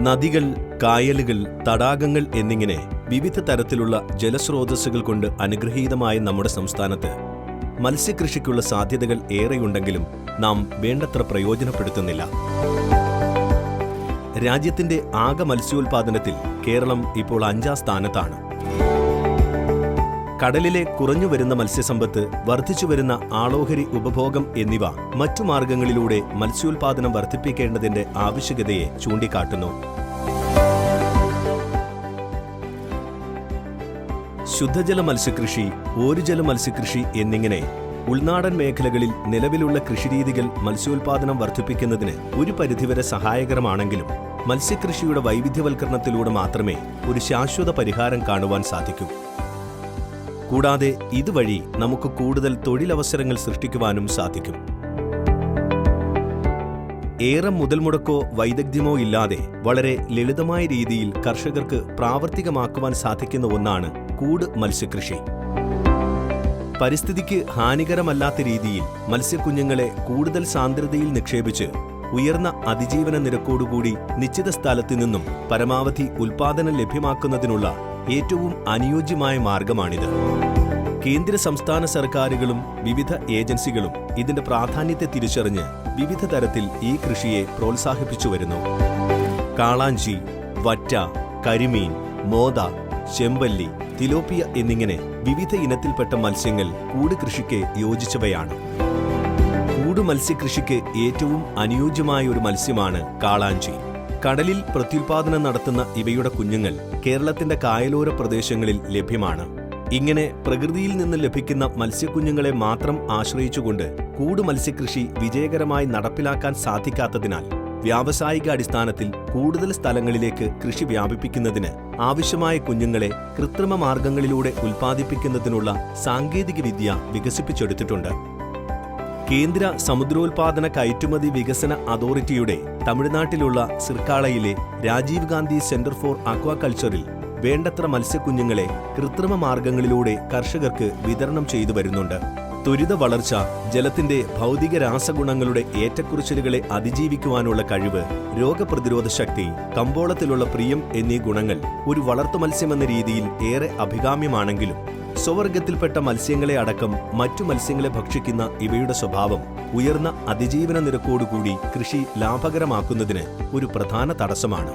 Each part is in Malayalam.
നദികൾ, കായലുകൾ, തടാകങ്ങൾ എന്നിങ്ങനെ വിവിധ തരത്തിലുള്ള ജലസ്രോതസ്സുകൾ കൊണ്ട് അനുഗ്രഹീതമായ നമ്മുടെ സംസ്ഥാനത്ത് മത്സ്യകൃഷിക്കുള്ള സാധ്യതകൾ ഏറെയുണ്ടെങ്കിലും നാം വേണ്ടത്ര പ്രയോജനപ്പെടുത്തുന്നില്ല. രാജ്യത്തിന്റെ ആകെ മത്സ്യോൽപാദനത്തിൽ കേരളം ഇപ്പോൾ 5ാം സ്ഥാനത്താണ്. കടലിലെ കുറഞ്ഞുവരുന്ന മത്സ്യസമ്പത്ത്, വർദ്ധിച്ചുവരുന്ന ആളോഹരി ഉപഭോഗം എന്നിവ മറ്റു മാർഗങ്ങളിലൂടെ മത്സ്യോൽപാദനം വർദ്ധിപ്പിക്കേണ്ടതിന്റെ ആവശ്യകതയെ ചൂണ്ടിക്കാട്ടുന്നു. ശുദ്ധജല മത്സ്യകൃഷി, ഓരുജല മത്സ്യകൃഷി എന്നിങ്ങനെ ഉൾനാടൻ മേഖലകളിൽ നിലവിലുള്ള കൃഷിരീതികൾ മത്സ്യോൽപാദനം വർദ്ധിപ്പിക്കുന്നതിന് ഒരു പരിധിവരെ സഹായകരമാണെങ്കിലും മത്സ്യകൃഷിയുടെ വൈവിധ്യവൽക്കരണത്തിലൂടെ മാത്രമേ ഒരു ശാശ്വത പരിഹാരം കാണുവാൻ സാധിക്കൂ. കൂടാതെ ഇതുവഴി നമുക്ക് കൂടുതൽ തൊഴിലവസരങ്ങൾ സൃഷ്ടിക്കുവാനും സാധിക്കും. ഏറെ മുതൽമുടക്കോ വൈദഗ്ധ്യമോ ഇല്ലാതെ വളരെ ലളിതമായ രീതിയിൽ കർഷകർക്ക് പ്രാവർത്തികമാക്കുവാൻ സാധിക്കുന്ന ഒന്നാണ് കൂട് മത്സ്യകൃഷി. പരിസ്ഥിതിക്ക് ഹാനികരമല്ലാത്ത രീതിയിൽ മത്സ്യക്കുഞ്ഞുങ്ങളെ കൂടുതൽ സാന്ദ്രതയിൽ നിക്ഷേപിച്ച് ഉയർന്ന അതിജീവന നിരക്കോടുകൂടി നിശ്ചിത സ്ഥലത്തു നിന്നും പരമാവധി ഉൽപാദനം ലഭ്യമാക്കുന്നതിനുള്ള ഏറ്റവും അനുയോജ്യമായ മാർഗമാണിത്. കേന്ദ്ര സംസ്ഥാന സർക്കാരുകളും വിവിധ ഏജൻസികളും ഇതിന്റെ പ്രാധാന്യത്തെ തിരിച്ചറിഞ്ഞ് വിവിധ തരത്തിൽ ഈ കൃഷിയെ പ്രോത്സാഹിപ്പിച്ചുവരുന്നു. കാളാഞ്ചി, വറ്റ, കരിമീൻ, മോത, ചെമ്പല്ലി, തിലോപ്പിയ എന്നിങ്ങനെ വിവിധ ഇനത്തിൽപ്പെട്ട മത്സ്യങ്ങൾ കൂട് കൃഷിക്ക് യോജിച്ചവയാണ്. കൂട് മത്സ്യകൃഷിക്ക് ഏറ്റവും അനുയോജ്യമായ ഒരു മത്സ്യമാണ് കാളാഞ്ചി. കടലിൽ പ്രത്യുൽപാദനം നടത്തുന്ന ഇവയുടെ കുഞ്ഞുങ്ങൾ കേരളത്തിന്റെ കായലോര പ്രദേശങ്ങളിൽ ലഭ്യമാണ്. ഇങ്ങനെ പ്രകൃതിയിൽ നിന്ന് ലഭിക്കുന്ന മത്സ്യക്കുഞ്ഞുങ്ങളെ മാത്രം ആശ്രയിച്ചുകൊണ്ട് കൂട് മത്സ്യകൃഷി വിജയകരമായി നടപ്പിലാക്കാൻ സാധിക്കാത്തതിനാൽ വ്യാവസായിക അടിസ്ഥാനത്തിൽ കൂടുതൽ സ്ഥലങ്ങളിലേക്ക് കൃഷി വ്യാപിപ്പിക്കുന്നതിന് ആവശ്യമായ കുഞ്ഞുങ്ങളെ കൃത്രിമ മാർഗങ്ങളിലൂടെ ഉൽപ്പാദിപ്പിക്കുന്നതിനുള്ള സാങ്കേതികവിദ്യ വികസിപ്പിച്ചെടുത്തിട്ടുണ്ട്. കേന്ദ്ര സമുദ്രോൽപാദന കയറ്റുമതി വികസന അതോറിറ്റിയുടെ തമിഴ്നാട്ടിലുള്ള സിർക്കാളയിലെ രാജീവ് ഗാന്ധി സെന്റർ ഫോർ അക്വാകൾച്ചറിൽ വേണ്ടത്ര മത്സ്യക്കുഞ്ഞുങ്ങളെ കൃത്രിമ മാർഗങ്ങളിലൂടെ കർഷകർക്ക് വിതരണം ചെയ്തു വരുന്നുണ്ട്. ത്വരിത വളർച്ച, ജലത്തിന്റെ ഭൗതിക രാസഗുണങ്ങളുടെ ഏറ്റക്കുറച്ചിലുകളെ അതിജീവിക്കുവാനുള്ള കഴിവ്, രോഗപ്രതിരോധ ശക്തി, കമ്പോളത്തിലുള്ള പ്രിയം എന്നീ ഗുണങ്ങൾ ഒരു വളർത്തുമത്സ്യമെന്ന രീതിയിൽ ഏറെ അഭികാമ്യമാണെങ്കിലും സ്വവർഗത്തിൽപ്പെട്ട മത്സ്യങ്ങളെ അടക്കം മറ്റു മത്സ്യങ്ങളെ ഭക്ഷിക്കുന്ന ഇവയുടെ സ്വഭാവം ഉയർന്ന അതിജീവന നിരക്കോടുകൂടി കൃഷി ലാഭകരമാക്കുന്നതിന് ഒരു പ്രധാന തടസ്സമാണ്.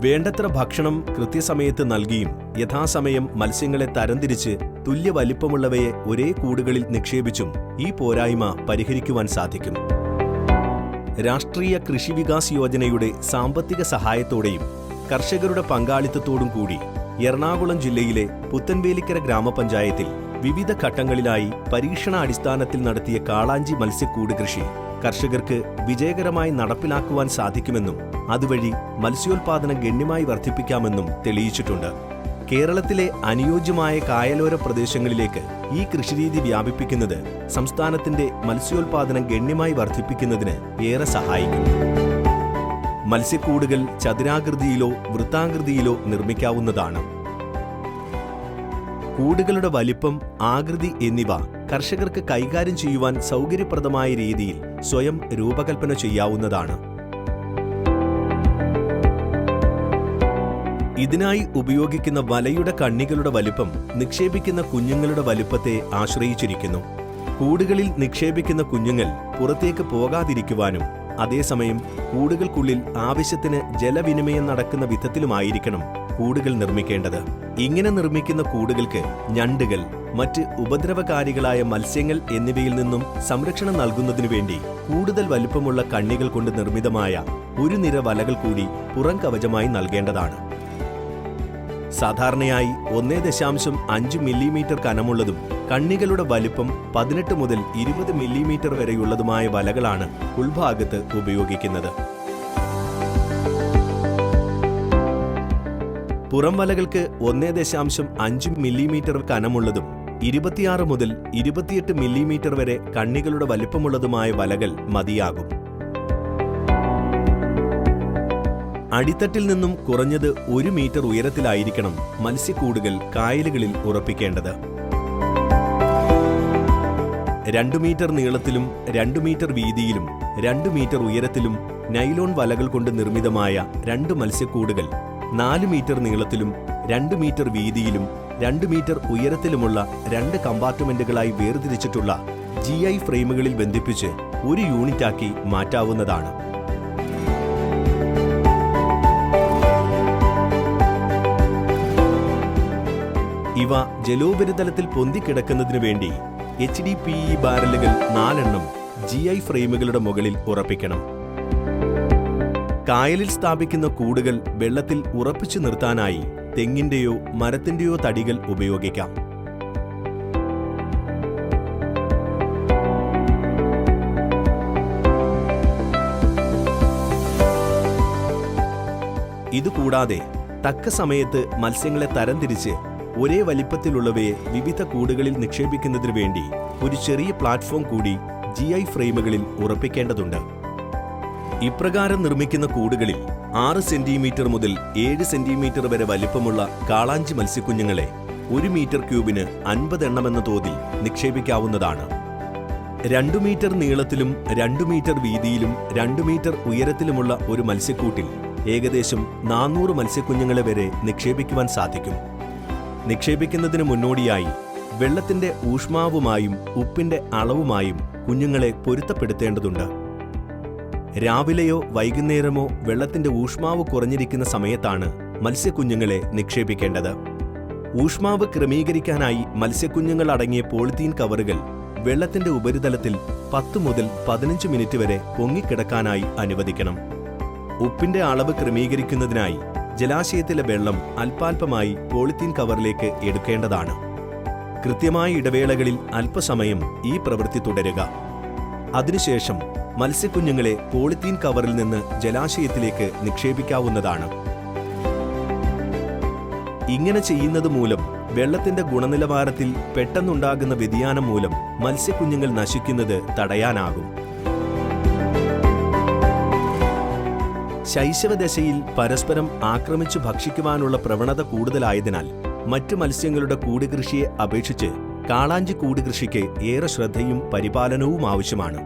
വേണ്ടത്ര ഭക്ഷണം കൃത്യസമയത്ത് നൽകിയും യഥാസമയം മത്സ്യങ്ങളെ തരംതിരിച്ച് തുല്യ വലിപ്പമുള്ളവയെ ഒരേ കൂടുകളിൽ നിക്ഷേപിച്ചും ഈ പോരായ്മ പരിഹരിക്കുവാൻ സാധിക്കും. രാഷ്ട്രീയ കൃഷി വികാസ് യോജനയുടെ സാമ്പത്തിക സഹായത്തോടെയും കർഷകരുടെ പങ്കാളിത്തത്തോടും കൂടി എറണാകുളം ജില്ലയിലെ പുത്തൻവേലിക്കര ഗ്രാമപഞ്ചായത്തിൽ വിവിധ ഘട്ടങ്ങളിലായി പരീക്ഷണാടിസ്ഥാനത്തിൽ നടത്തിയ കാളാഞ്ചി മത്സ്യക്കൂട് കൃഷി കർഷകർക്ക് വിജയകരമായി നടപ്പിലാക്കുവാൻ സാധിക്കുമെന്നും അതുവഴി മത്സ്യോൽപാദനം ഗണ്യമായി വർദ്ധിപ്പിക്കാമെന്നും തെളിയിച്ചിട്ടുണ്ട്. കേരളത്തിലെ അനുയോജ്യമായ കായലോര പ്രദേശങ്ങളിലേക്ക് ഈ കൃഷിരീതി വ്യാപിപ്പിക്കുന്നത് സംസ്ഥാനത്തിന്റെ മത്സ്യോൽപാദനം ഗണ്യമായി വർദ്ധിപ്പിക്കുന്നതിന് ഏറെ സഹായിക്കും. മത്സ്യക്കൂടുകൾ ചതുരാകൃതിയിലോ വൃത്താകൃതിയിലോ നിർമ്മിക്കാവുന്നതാണ്. കൂടുകളുടെ വലിപ്പം, ആകൃതി എന്നിവ കർഷകർക്ക് കൈകാര്യം ചെയ്യുവാൻ സൗകര്യപ്രദമായ രീതിയിൽ സ്വയം രൂപകൽപ്പന ചെയ്യാവുന്നതാണ്. ഇതിനായി ഉപയോഗിക്കുന്ന വലയുടെ കണ്ണികളുടെ വലിപ്പം നിക്ഷേപിക്കുന്ന കുഞ്ഞുങ്ങളുടെ വലിപ്പത്തെ ആശ്രയിച്ചിരിക്കുന്നു. കൂടുകളിൽ നിക്ഷേപിക്കുന്ന കുഞ്ഞുങ്ങൾ പുറത്തേക്ക് പോകാതിരിക്കുവാനും അതേസമയം കൂടുകൾക്കുള്ളിൽ ആവശ്യത്തിന് ജലവിനിമയം നടക്കുന്ന വിധത്തിലുമായിരിക്കണം കൂടുകൾ നിർമ്മിക്കേണ്ടത്. ഇങ്ങനെ നിർമ്മിക്കുന്ന കൂടുകൾക്ക് ഞണ്ടുകൾ, മറ്റ് ഉപദ്രവകാരികളായ മത്സ്യങ്ങൾ എന്നിവയിൽ നിന്നും സംരക്ഷണം നൽകുന്നതിനു വേണ്ടി കൂടുതൽ വലിപ്പമുള്ള കണ്ണികൾ കൊണ്ട് നിർമ്മിതമായ ഒരു നിര വലകൾ കൂടി പുറം കവചമായി നൽകേണ്ടതാണ്. സാധാരണയായി 1.5 മില്ലിമീറ്റർ കനമുള്ളതും കണ്ണികളുടെ വലിപ്പം 18 മുതൽ 20 മില്ലിമീറ്റർ വരെയുള്ളതുമായ വലകളാണ് ഉൾഭാഗത്ത് ഉപയോഗിക്കുന്നത്. പുറം വലകൾക്ക് 1.5 മില്ലിമീറ്റർ കനമുള്ളതും 26 മുതൽ 28 മില്ലിമീറ്റർ വരെ കണ്ണികളുടെ വലിപ്പമുള്ളതുമായ വലകൾ മതിയാകും. അടിത്തട്ടിൽ നിന്നും കുറഞ്ഞത് 1 മീറ്റർ ഉയരത്തിലായിരിക്കണം മത്സ്യക്കൂടുകൾ കായലുകളിൽ ഉറപ്പിക്കേണ്ടത്. 2 മീറ്റർ നീളത്തിലും 2 മീറ്റർ വീതിയിലും 2 മീറ്റർ ഉയരത്തിലും നൈലോൺ വലകൾ കൊണ്ട് നിർമ്മിതമായ 2 മത്സ്യക്കൂടുകൾ 4 മീറ്റർ നീളത്തിലും 2 മീറ്റർ വീതിയിലും 2 മീറ്റർ ഉയരത്തിലുമുള്ള 2 കമ്പാർട്ട്മെന്റുകളായി വേർതിരിച്ചിട്ടുള്ള GI ഫ്രെയിമുകളിൽ ബന്ധിപ്പിച്ച് ഒരു യൂണിറ്റാക്കി മാറ്റാവുന്നതാണ്. ഇവ ജലോപരിതലത്തിൽ പൊന്തിക്കിടക്കുന്നതിനു വേണ്ടി HDPE ബാരലുകൾ 4 GI ഫ്രെയിമുകളുടെ മുകളിൽ ഉറപ്പിക്കണം. കായലിൽ സ്ഥാപിക്കുന്ന കൂടുകൾ വെള്ളത്തിൽ ഉറപ്പിച്ചു നിർത്താനായി തെങ്ങിന്റെയോ മരത്തിന്റെയോ തടികൾ ഉപയോഗിക്കാം. ഇതുകൂടാതെ തക്ക സമയത്ത് മത്സ്യങ്ങളെ തരംതിരിച്ച് ഒരേ വലിപ്പത്തിലുള്ളവയെ വിവിധ കൂടുകളിൽ നിക്ഷേപിക്കുന്നതിനു വേണ്ടി ഒരു ചെറിയ പ്ലാറ്റ്ഫോം കൂടി GI ഫ്രെയിമുകളിൽ ഉറപ്പിക്കേണ്ടതുണ്ട്. ഇപ്രകാരം നിർമ്മിക്കുന്ന കൂടുകളിൽ 6 സെന്റിമീറ്റർ മുതൽ 7 സെന്റിമീറ്റർ വരെ വലിപ്പമുള്ള കാളാഞ്ചി മത്സ്യക്കുഞ്ഞുങ്ങളെ 1 മീറ്റർ ക്യൂബിന് 50 എണ്ണമെന്ന തോതിൽ നിക്ഷേപിക്കാവുന്നതാണ്. 2 മീറ്റർ നീളത്തിലും 2 മീറ്റർ വീതിയിലും 2 മീറ്റർ ഉയരത്തിലുമുള്ള ഒരു മത്സ്യക്കൂട്ടിൽ ഏകദേശം 400 മത്സ്യക്കുഞ്ഞുങ്ങളെ വരെ നിക്ഷേപിക്കുവാൻ സാധിക്കും. നിക്ഷേപിക്കുന്നതിന് മുന്നോടിയായി വെള്ളത്തിന്റെ ഊഷ്മാവുമായും ഉപ്പിന്റെ അളവുമായും കുഞ്ഞുങ്ങളെ പൊരുത്തപ്പെടുത്തേണ്ടതുണ്ട്. രാവിലെയോ വൈകുന്നേരമോ വെള്ളത്തിന്റെ ഊഷ്മാവ് കുറഞ്ഞിരിക്കുന്ന സമയത്താണ് മത്സ്യക്കുഞ്ഞുങ്ങളെ നിക്ഷേപിക്കേണ്ടത്. ഊഷ്മാവ് ക്രമീകരിക്കാനായി മത്സ്യക്കുഞ്ഞുങ്ങൾ അടങ്ങിയ പോളിത്തീൻ കവറുകൾ വെള്ളത്തിന്റെ ഉപരിതലത്തിൽ 10 മുതൽ 15 മിനിറ്റ് വരെ പൊങ്ങിക്കിടക്കാനായി അനുവദിക്കണം. ഉപ്പിന്റെ അളവ് ക്രമീകരിക്കുന്നതിനായി ജലാശയത്തിലെ വെള്ളം അല്പാൽപമായി പോളിത്തീൻ കവറിലേക്ക് എടുക്കേണ്ടതാണ്. കൃത്യമായ ഇടവേളകളിൽ അല്പസമയം ഈ പ്രവൃത്തി തുടരുക. അതിനുശേഷം മത്സ്യക്കുഞ്ഞുങ്ങളെ പോളിത്തീൻ കവറിൽ നിന്ന് ജലാശയത്തിലേക്ക് നിക്ഷേപിക്കാവുന്നതാണ്. ഇങ്ങനെ ചെയ്യുന്നത് മൂലം വെള്ളത്തിന്റെ ഗുണനിലവാരത്തിൽ പെട്ടെന്നുണ്ടാകുന്ന വ്യതിയാനം മൂലം മത്സ്യക്കുഞ്ഞുങ്ങൾ നശിക്കുന്നത് തടയാനാകും. ശൈശവദശയിൽ പരസ്പരം ആക്രമിച്ചു ഭക്ഷിക്കുവാനുള്ള പ്രവണത കൂടുതലായതിനാൽ മറ്റു മത്സ്യങ്ങളുടെ കൂടുകൃഷിയെ അപേക്ഷിച്ച് കാളാഞ്ചി കൂടുകൃഷിക്ക് ഏറെ ശ്രദ്ധയും പരിപാലനവും ആവശ്യമാണ്.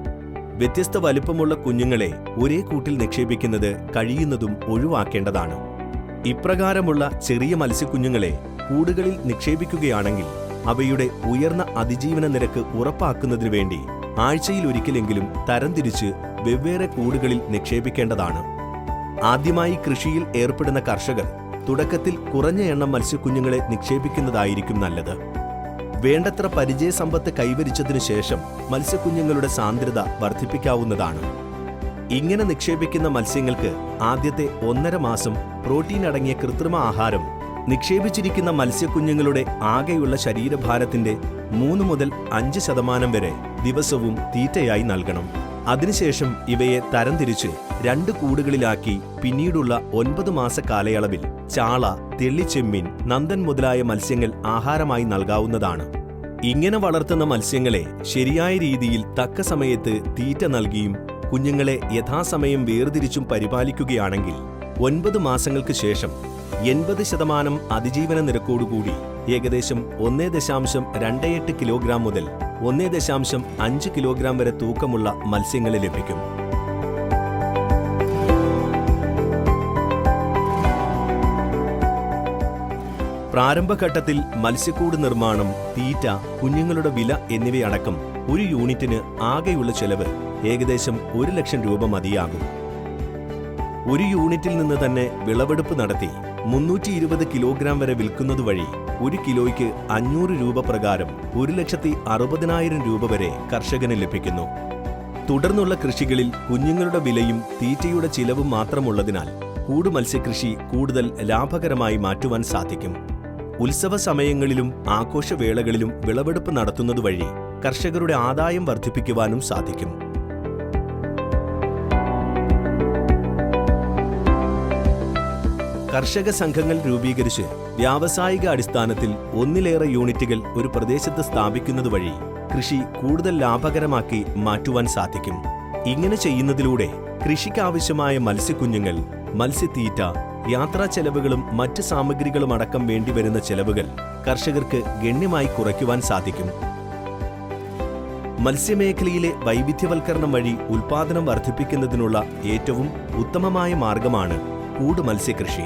വ്യത്യസ്ത വലുപ്പമുള്ള കുഞ്ഞുങ്ങളെ ഒരേ കൂട്ടിൽ നിക്ഷേപിക്കുന്നത് കഴിയുന്നതും ഒഴിവാക്കേണ്ടതാണ്. ഇപ്രകാരമുള്ള ചെറിയ മത്സ്യക്കുഞ്ഞുങ്ങളെ കൂടുകളിൽ നിക്ഷേപിക്കുകയാണെങ്കിൽ അവയുടെ ഉയർന്ന അതിജീവന നിരക്ക് ഉറപ്പാക്കുന്നതിനു വേണ്ടി ആഴ്ചയിലൊരിക്കലെങ്കിലും തരംതിരിച്ച് വെവ്വേറെ കൂടുകളിൽ നിക്ഷേപിക്കേണ്ടതാണ്. ആദ്യമായി കൃഷിയിൽ ഏർപ്പെടുന്ന കർഷകർ തുടക്കത്തിൽ കുറഞ്ഞ എണ്ണം മത്സ്യക്കുഞ്ഞുങ്ങളെ നിക്ഷേപിക്കുന്നതായിരിക്കും നല്ലത്. വേണ്ടത്ര പരിചയസമ്പത്ത് കൈവരിച്ചതിനു ശേഷം മത്സ്യക്കുഞ്ഞുങ്ങളുടെ സാന്ദ്രത വർദ്ധിപ്പിക്കാവുന്നതാണ്. ഇങ്ങനെ നിക്ഷേപിക്കുന്ന മത്സ്യങ്ങൾക്ക് ആദ്യത്തെ 1.5 മാസം പ്രോട്ടീൻ അടങ്ങിയ കൃത്രിമ ആഹാരം നിക്ഷേപിച്ചിരിക്കുന്ന മത്സ്യക്കുഞ്ഞുങ്ങളുടെ ആകെയുള്ള ശരീരഭാരത്തിന്റെ 3 മുതൽ 5% വരെ ദിവസവും തീറ്റയായി നൽകണം. അതിനുശേഷം ഇവയെ തരംതിരിച്ച് 2 കൂടുകളിലാക്കി പിന്നീടുള്ള 9 മാസ കാലയളവിൽ ചാള, തെള്ളിച്ചെമ്മീൻ, നന്ദൻ മുതലായ മത്സ്യങ്ങൾ ആഹാരമായി നൽകാവുന്നതാണ്. ഇങ്ങനെ വളർത്തുന്ന മത്സ്യങ്ങളെ ശരിയായ രീതിയിൽ തക്ക സമയത്ത് തീറ്റ നൽകിയും കുഞ്ഞുങ്ങളെ യഥാസമയം വേർതിരിച്ചും പരിപാലിക്കുകയാണെങ്കിൽ 9 മാസങ്ങൾക്ക് ശേഷം 80% അതിജീവന നിരക്കോടുകൂടി ഏകദേശം 1.28 കിലോഗ്രാം മുതൽ 1.5 കിലോഗ്രാം വരെ തൂക്കമുള്ള മത്സ്യങ്ങളെ ലഭിക്കും. പ്രാരംഭഘട്ടത്തിൽ മത്സ്യക്കൂട് നിർമ്മാണം, തീറ്റ, കുഞ്ഞുങ്ങളുടെ വില എന്നിവയടക്കം ഒരു യൂണിറ്റിന് ആകെയുള്ള ചെലവ് ഏകദേശം 1 ലക്ഷം രൂപ മതിയാകും. ഒരു യൂണിറ്റിൽ നിന്ന് തന്നെ വിളവെടുപ്പ് നടത്തി 320 കിലോഗ്രാം വരെ വിൽക്കുന്നതുവഴി 1 കിലോയ്ക്ക് 500 രൂപ പ്രകാരം 1,60,000 രൂപ വരെ കർഷകന് ലഭിക്കുന്നു. തുടർന്നുള്ള കൃഷികളിൽ കുഞ്ഞുങ്ങളുടെ വിലയും തീറ്റയുടെ ചിലവും മാത്രമുള്ളതിനാൽ കൂട് മത്സ്യകൃഷി കൂടുതൽ ലാഭകരമായി മാറ്റുവാൻ സാധിക്കും. ഉത്സവ സമയങ്ങളിലും ആഘോഷവേളകളിലും വിളവെടുപ്പ് നടത്തുന്നതുവഴി കർഷകരുടെ ആദായം വർദ്ധിപ്പിക്കുവാനും സാധിക്കും. കർഷക സംഘങ്ങൾ രൂപീകരിച്ച് വ്യാവസായിക അടിസ്ഥാനത്തിൽ ഒന്നിലേറെ യൂണിറ്റുകൾ ഒരു പ്രദേശത്ത് സ്ഥാപിക്കുന്നതുവഴി കൃഷി കൂടുതൽ ലാഭകരമാക്കി മാറ്റുവാൻ സാധിക്കും. ഇങ്ങനെ ചെയ്യുന്നതിലൂടെ കൃഷിക്കാവശ്യമായ മത്സ്യക്കുഞ്ഞുങ്ങൾ, മത്സ്യത്തീറ്റ, യാത്രാ ചെലവുകളും മറ്റ് സാമഗ്രികളും അടക്കം വേണ്ടിവരുന്ന ചെലവുകൾ കർഷകർക്ക് ഗണ്യമായി കുറയ്ക്കുവാൻ സാധിക്കും. മത്സ്യമേഖലയിലെ വൈവിധ്യവൽക്കരണം വഴി ഉൽപാദനം വർദ്ധിപ്പിക്കുന്നതിനുള്ള ഏറ്റവും ഉത്തമമായ മാർഗമാണ് കൂട് മത്സ്യകൃഷി.